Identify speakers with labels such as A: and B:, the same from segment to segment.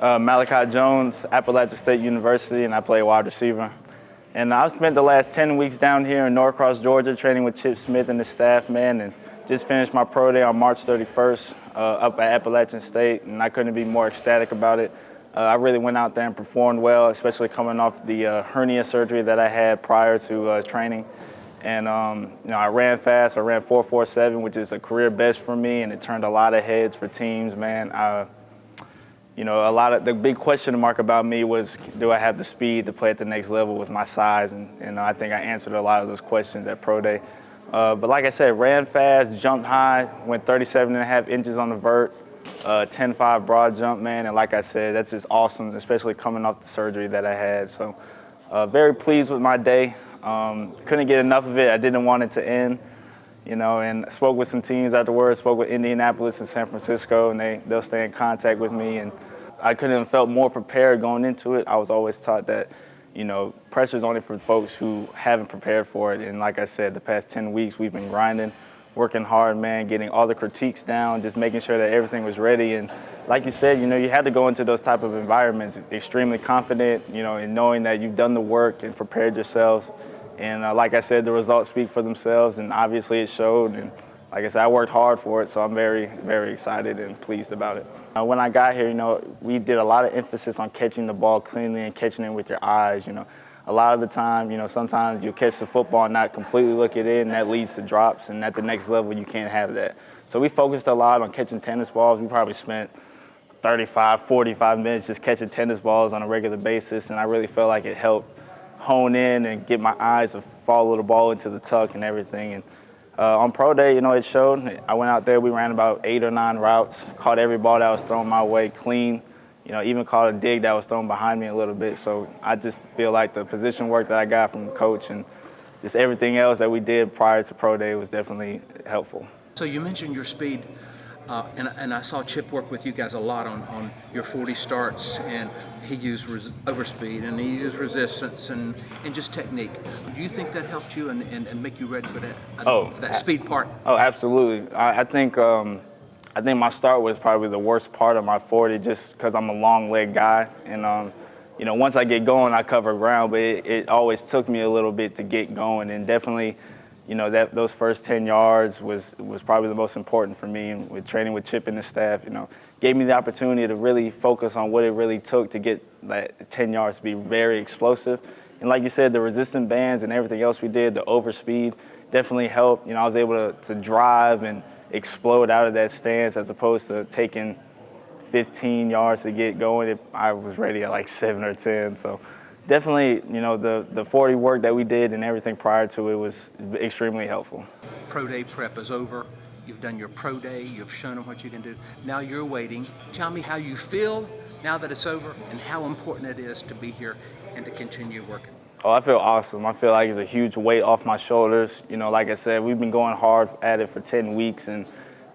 A: MalachiJones, Appalachian State University, and I play wide receiver. And I've spent the last 10 weeks down here in Norcross, Georgia, training with Chip Smith and the staff, man, and just finished my pro day on March 31st up at Appalachian State, and I couldn't be more ecstatic about it. I really went out there and performed well, especially coming off the hernia surgery that I had prior to training. And I ran fast. I ran 4.47, which is a career best for me, and it turned a lot of heads for teams, man. A lot of the big question mark about me was, do I have the speed to play at the next level with my size? And I think I answered a lot of those questions at Pro Day. But like I said, ran fast, jumped high, went 37.5 inches on the vert, 10.5 broad jump, man. And like I said, that's just awesome, especially coming off the surgery that I had. So very pleased with my day. Couldn't get enough of it. I didn't want it to end, and spoke with some teams afterwards, spoke with Indianapolis and San Francisco, and they'll stay in contact with me. And I couldn't have felt more prepared going into it. I was always taught that, pressure's only for folks who haven't prepared for it. And like I said, the past 10 weeks, we've been grinding, working hard, man, getting all the critiques down, just making sure that everything was ready. And like you said, you had to go into those type of environments extremely confident, in knowing that you've done the work and prepared yourselves. And like I said, the results speak for themselves, and obviously it showed. And like I said, I worked hard for it, so I'm very, very excited and pleased about it. When I got here, we did a lot of emphasis on catching the ball cleanly and catching it with your eyes. A lot of the time, sometimes you'll catch the football and not completely look it in, and that leads to drops, and at the next level, you can't have that. So we focused a lot on catching tennis balls. We probably spent 35, 45 minutes just catching tennis balls on a regular basis, and I really felt like it helped hone in and get my eyes to follow the ball into the tuck and everything. And on Pro Day, it showed. I went out there, we ran about 8 or 9 routes, caught every ball that was thrown my way clean, even caught a dig that was thrown behind me a little bit. So I just feel like the position work that I got from the coach and just everything else that we did prior to Pro Day was definitely helpful.
B: So you mentioned your speed. And I saw Chip work with you guys a lot on your 40 starts, and he used overspeed, and he used resistance and just technique. Do you think that helped you and make you ready for that, that speed part?
A: Oh, absolutely. I think my start was probably the worst part of my 40 just because I'm a long leg guy. And, once I get going, I cover ground, but it always took me a little bit to get going, and definitely those first 10 yards was probably the most important for me. And with training with Chip and the staff, gave me the opportunity to really focus on what it really took to get that 10 yards to be very explosive. And like you said, the resistant bands and everything else we did, the overspeed definitely helped. I was able to drive and explode out of that stance as opposed to taking 15 yards to get going. I was ready at like 7 or 10. So definitely, the 40 work that we did and everything prior to it was extremely helpful.
B: Pro Day prep is over. You've done your Pro Day. You've shown them what you can do. Now you're waiting. Tell me how you feel now that it's over and how important it is to be here and to continue working.
A: Oh, I feel awesome. I feel like it's a huge weight off my shoulders. Like I said, we've been going hard at it for 10 weeks and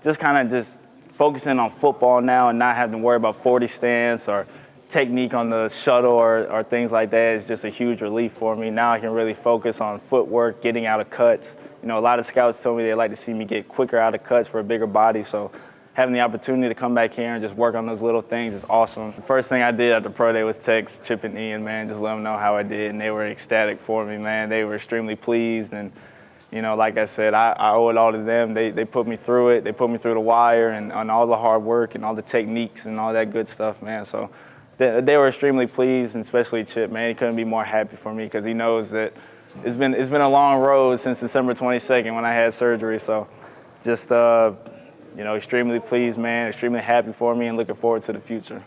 A: just focusing on football now and not having to worry about 40 stance or technique on the shuttle or things like that is just a huge relief for me. Now I can really focus on footwork, getting out of cuts. A lot of scouts told me they'd like to see me get quicker out of cuts for a bigger body. So having the opportunity to come back here and just work on those little things is awesome. The first thing I did after Pro Day was text Chip and Ian, man, just let them know how I did. And they were ecstatic for me, man. They were extremely pleased. And, like I said, I owe it all to them. They put me through it. They put me through the wire and on all the hard work and all the techniques and all that good stuff, man. So they were extremely pleased, and especially Chip, man. He couldn't be more happy for me because he knows that it's been a long road since December 22nd when I had surgery. So just, extremely pleased, man, extremely happy for me and looking forward to the future.